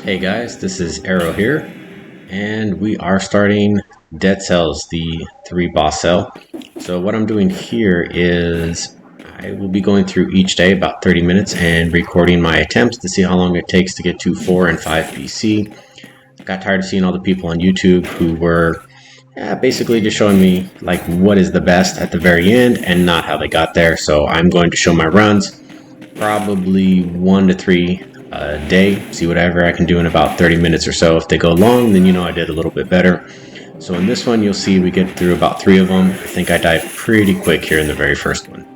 Hey guys, this is Arrow here, and we are starting Dead Cells, the 3 boss cell. So what I'm doing here is I will be going through each day about 30 minutes and recording my attempts to see how long it takes to get to 4 and 5 BC. Got tired of seeing all the people on YouTube who were basically just showing me like what is the best at the very end and not how they got there. So I'm going to show my runs, probably 1 to 3 a day, see whatever I can do in about 30 minutes or so. If they go long, then you know I did a little bit better. So in this one, you'll see we get through about 3 of them. I think I died pretty quick here in the very first one.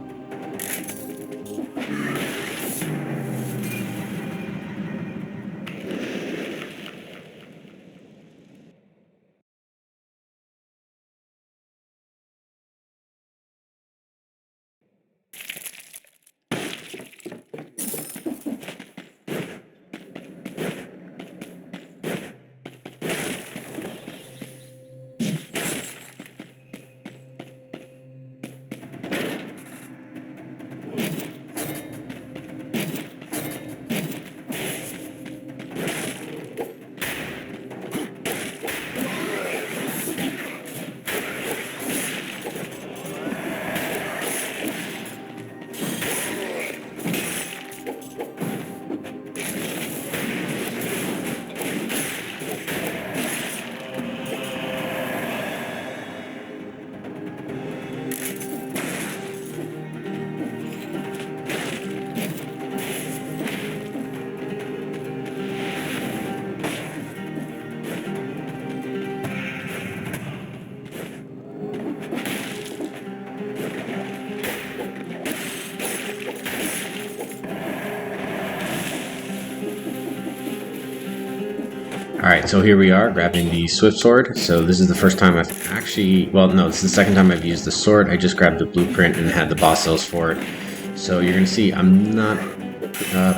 Alright, so here we are grabbing the Swift Sword. So this is the first time I've actually, well no, this is the second time I've used the sword. I just grabbed the blueprint and had the boss cells for it. So you're going to see I'm not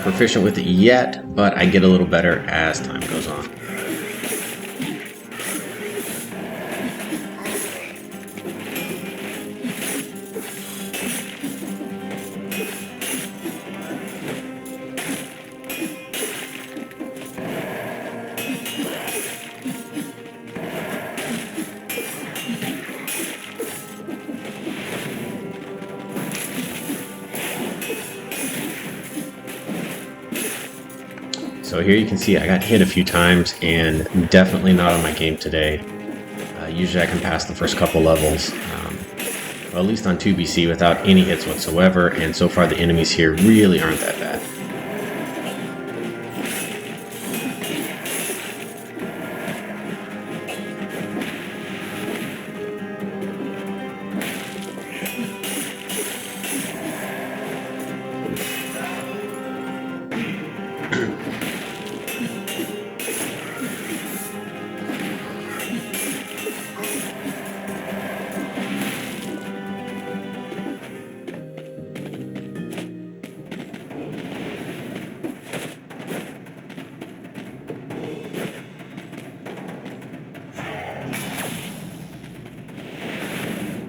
proficient with it yet, but I get a little better as time goes on. So here you can see I got hit a few times and definitely not on my game today. Usually I can pass the first couple levels, well, at least on 2BC without any hits whatsoever, and so far the enemies here really aren't that bad.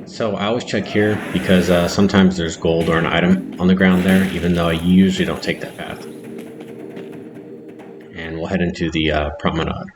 So I always check here because sometimes there's gold or an item on the ground there, even though I usually don't take that path. And we'll head into the promenade.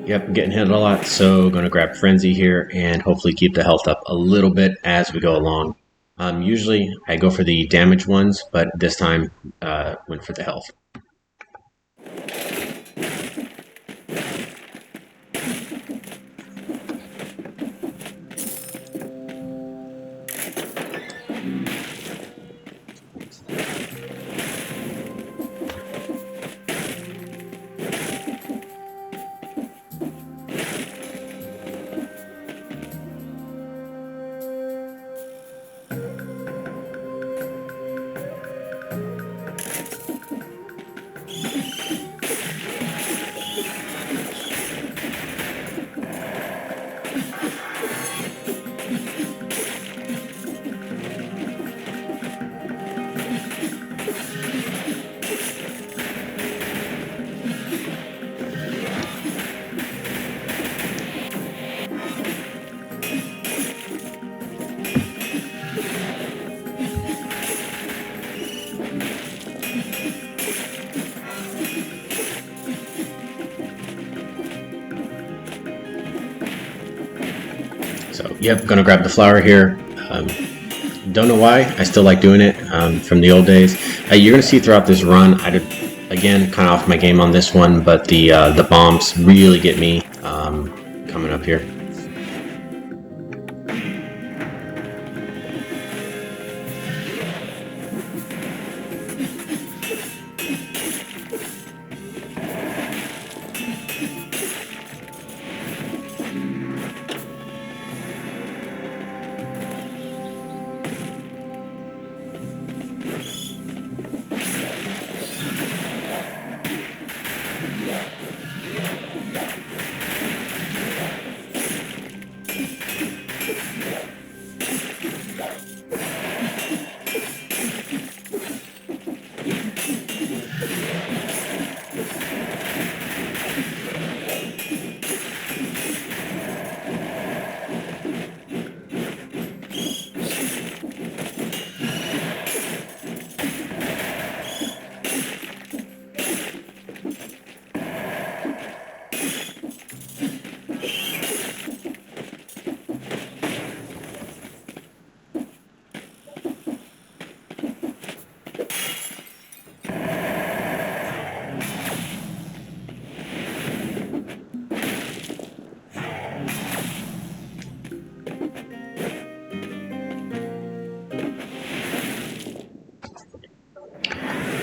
Yep, getting hit a lot, so going to grab Frenzy here and hopefully keep the health up a little bit as we go along. Usually I go for the damage ones, but this time went for the health. Yep, gonna grab the flower here. Don't know why, I still like doing it from the old days. You're gonna see throughout this run, I did, again, kind of off my game on this one, but the bombs really get me coming up here.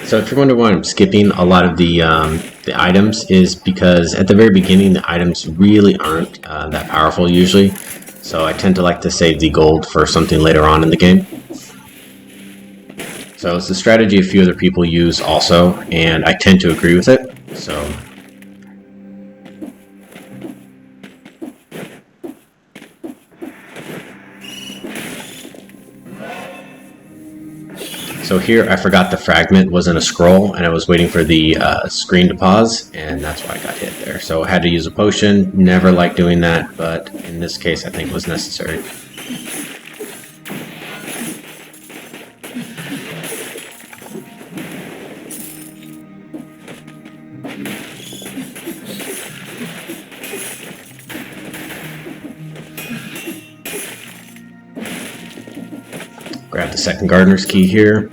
So if you're wondering why I'm skipping a lot of the items, is because at the very beginning the items really aren't that powerful usually. So I tend to like to save the gold for something later on in the game. So it's a strategy a few other people use also, and I tend to agree with it. So here I forgot the fragment wasn't a scroll, and I was waiting for the screen to pause, and that's why I got hit there. So I had to use a potion. Never liked doing that, but in this case I think it was necessary. Grab the second gardener's key here.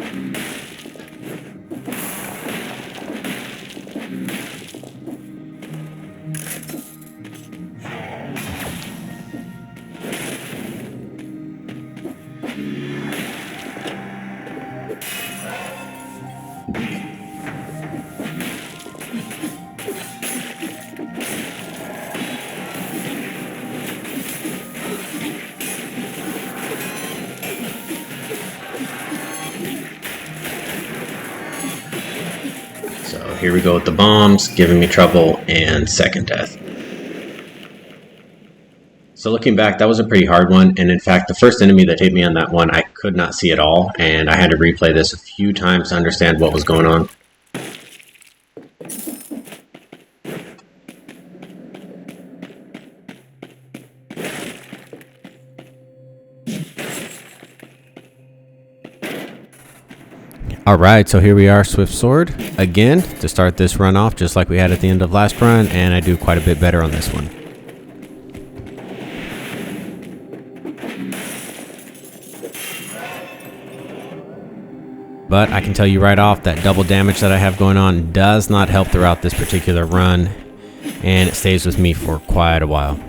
So here we go with the bombs, giving me trouble, and second death. So looking back, that was a pretty hard one, and in fact, the first enemy that hit me on that one, I could not see at all, and I had to replay this a few times to understand what was going on. Alright, so here we are, Swift Sword, again, to start this run off, just like we had at the end of last run, and I do quite a bit better on this one. But I can tell you right off that double damage that I have going on does not help throughout this particular run, and it stays with me for quite a while.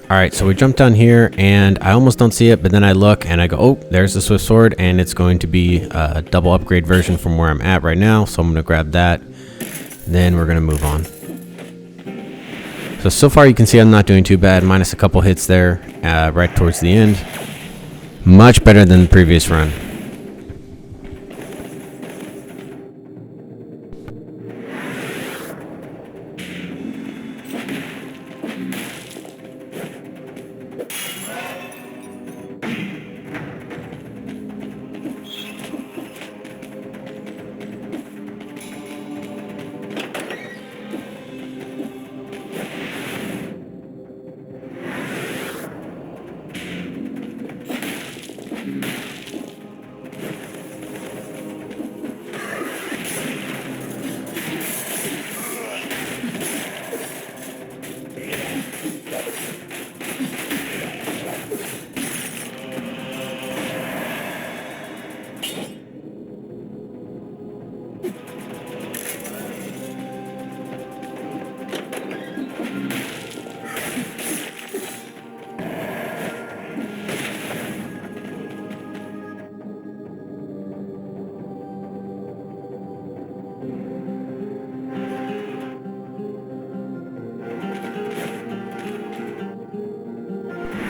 Alright, so we jump down here, and I almost don't see it, but then I look, and I go, oh, there's the Swift Sword, and it's going to be a double upgrade version from where I'm at right now, so I'm going to grab that. Then we're going to move on. So far you can see I'm not doing too bad, minus a couple hits there, right towards the end. Much better than the previous run.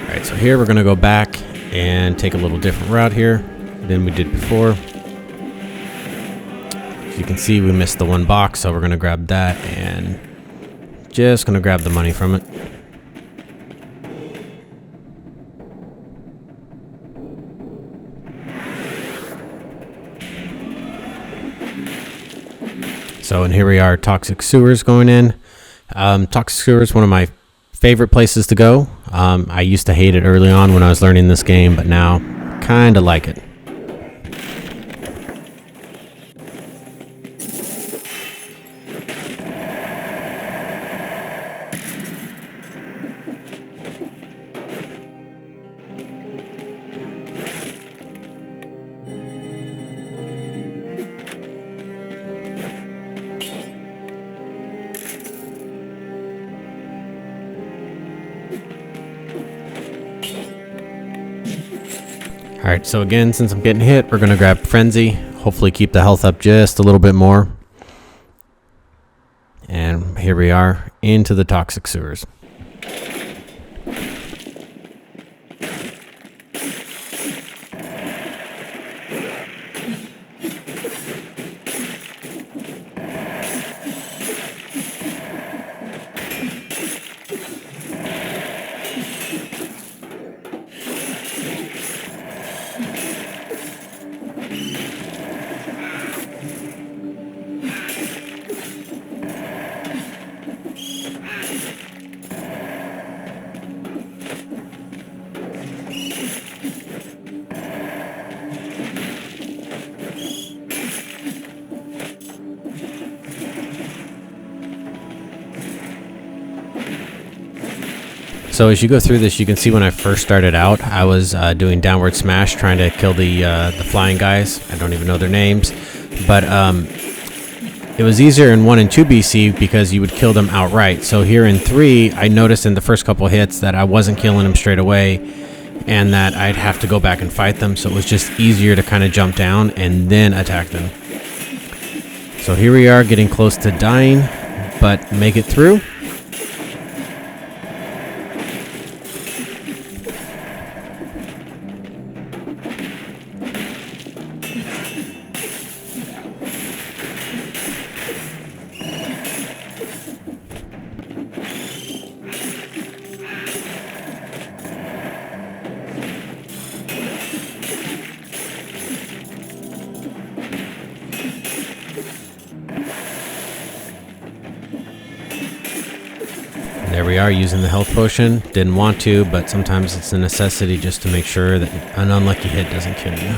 Alright, so here we're going to go back and take a little different route here than we did before. As you can see, we missed the one box, so we're going to grab that and just going to grab the money from it. So, and here we are, Toxic Sewers going in. Toxic Sewers, one of my favorite places to go. I used to hate it early on when I was learning this game, but now kind of like it. Alright, so again, since I'm getting hit, we're going to grab Frenzy. Hopefully keep the health up just a little bit more. And here we are, into the Toxic Sewers. So as you go through this, you can see when I first started out, I was doing downward smash, trying to kill the flying guys. I don't even know their names, but it was easier in 1 and 2 BC because you would kill them outright. So here in 3, I noticed in the first couple hits that I wasn't killing them straight away, and that I'd have to go back and fight them. So it was just easier to kind of jump down and then attack them. So here we are, getting close to dying, but make it through. There we are, using the health potion. Didn't want to, but sometimes it's a necessity just to make sure that an unlucky hit doesn't kill you.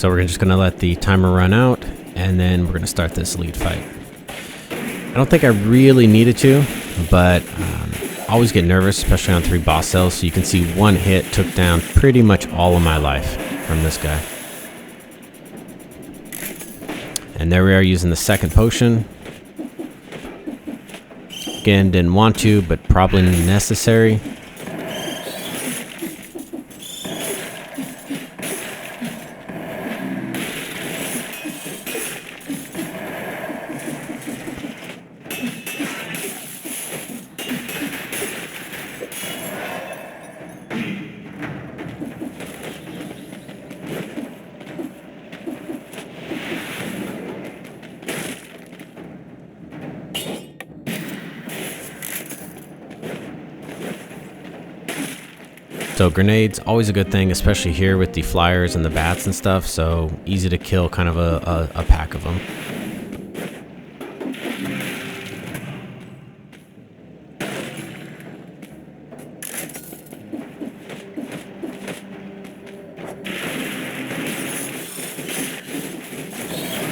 So we're just gonna let the timer run out, and then we're gonna start this lead fight. I don't think I really needed to, but I always get nervous, especially on 3 boss cells. So you can see one hit took down pretty much all of my life from this guy. And there we are using the second potion. Again, didn't want to, but probably necessary. So grenades, always a good thing, especially here with the flyers and the bats and stuff. So easy to kill kind of a pack of them.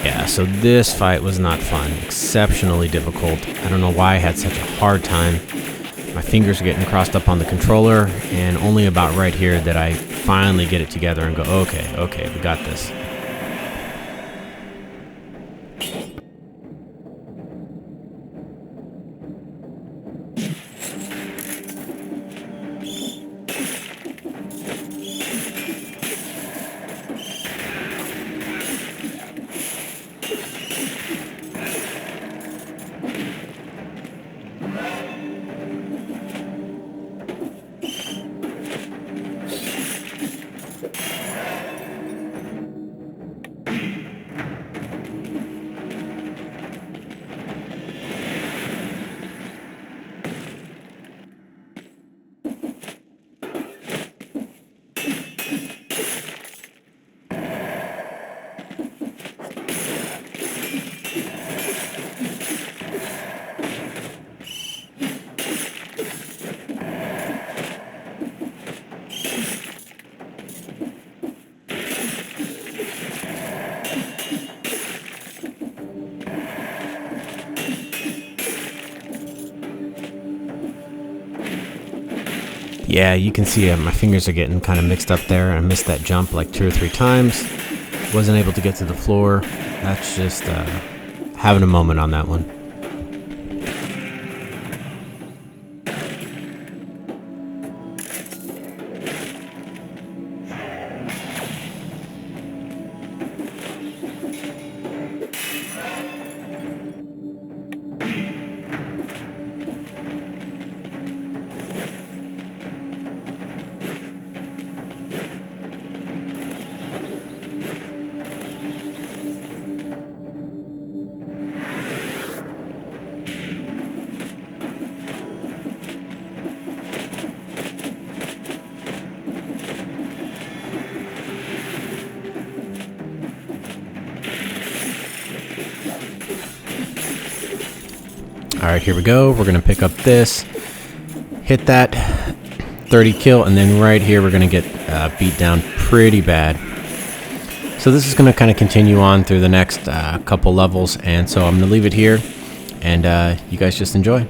Yeah, so this fight was not fun, exceptionally difficult. I don't know why I had such a hard time. My fingers are getting crossed up on the controller, and only about right here did I finally get it together and go, okay, we got this. Yeah, you can see my fingers are getting kind of mixed up there. I missed that jump like 2 or 3 times. Wasn't able to get to the floor. That's just having a moment on that one. All right, here we go. We're going to pick up this, hit that 30 kill, and then right here we're going to get beat down pretty bad. So this is going to kind of continue on through the next couple levels, and so I'm going to leave it here, and you guys just enjoy.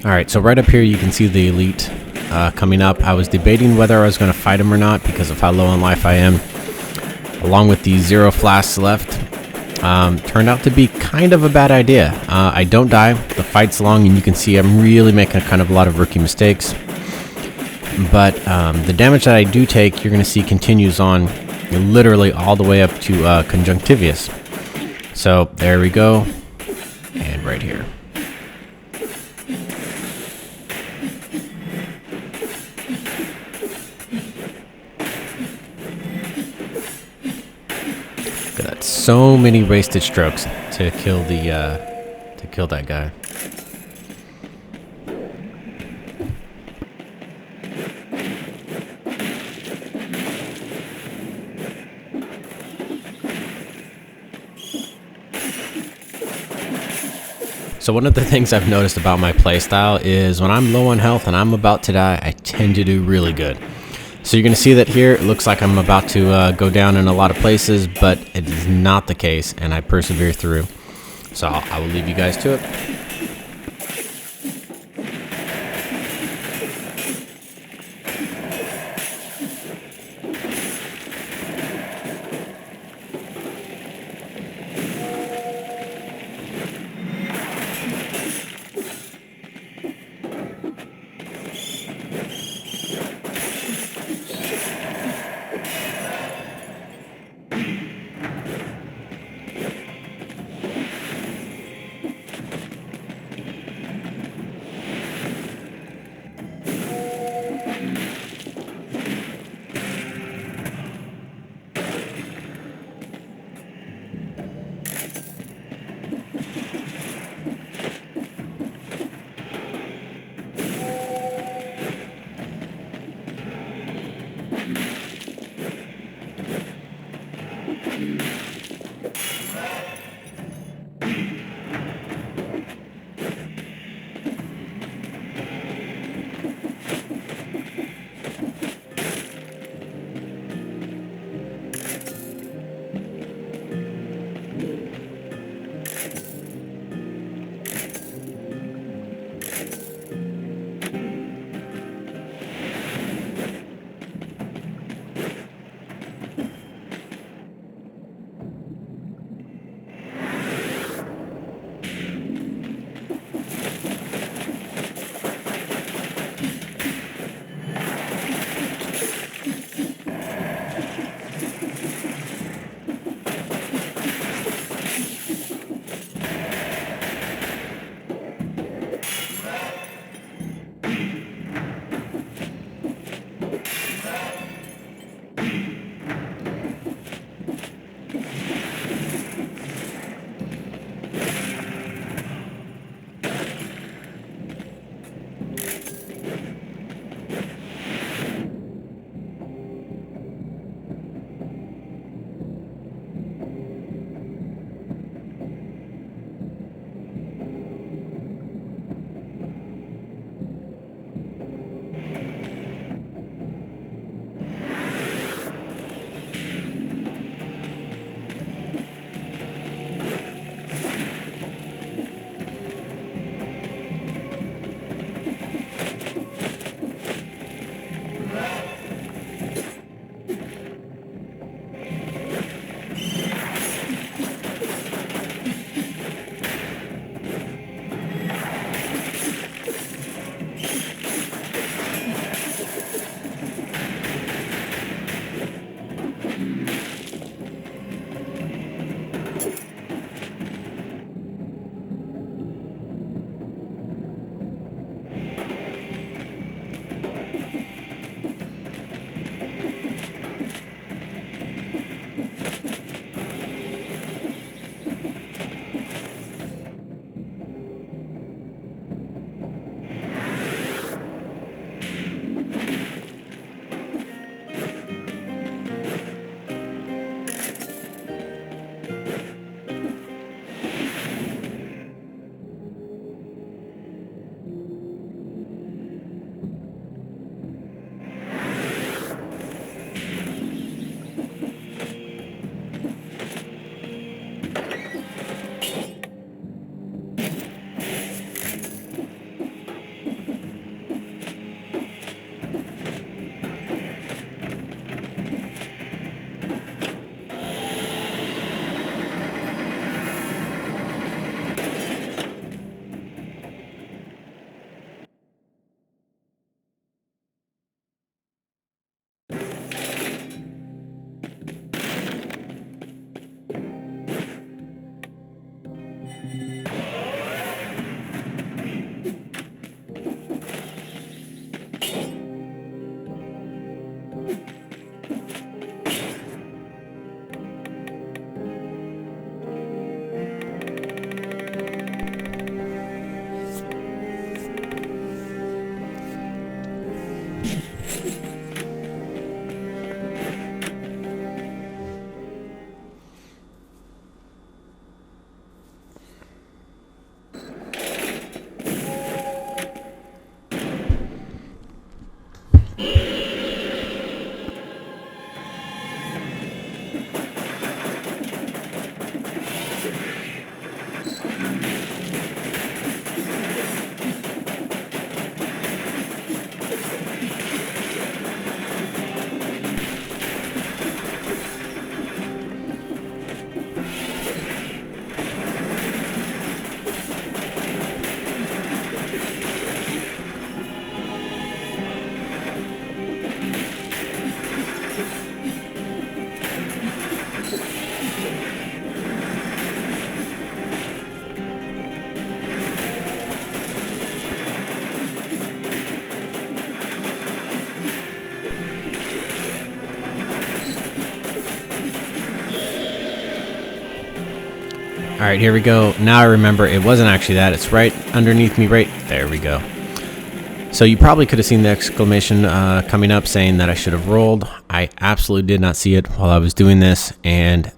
Alright, so right up here you can see the elite coming up. I was debating whether I was going to fight him or not because of how low on life I am. Along with the 0 flasks left. Turned out to be kind of a bad idea. I don't die. The fight's long and you can see I'm really making kind of a lot of rookie mistakes. But the damage that I do take, you're going to see continues on literally all the way up to Conjunctivius. So there we go. And right here. Look at that. So many wasted strokes to kill that guy. So one of the things I've noticed about my playstyle is when I'm low on health and I'm about to die, I tend to do really good. So you're going to see that here, it looks like I'm about to go down in a lot of places, but it is not the case, and I persevere through. So I will leave you guys to it. All right, here we go. Now I remember it wasn't actually that. It's right underneath me, right there we go. So you probably could have seen the exclamation coming up saying that I should have rolled. I absolutely did not see it while I was doing this, and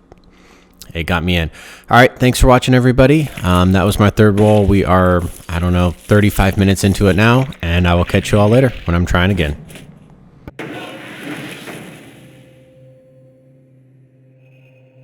it got me in. All right, thanks for watching, everybody. That was my third roll. We are, I don't know, 35 minutes into it now, and I will catch you all later when I'm trying again.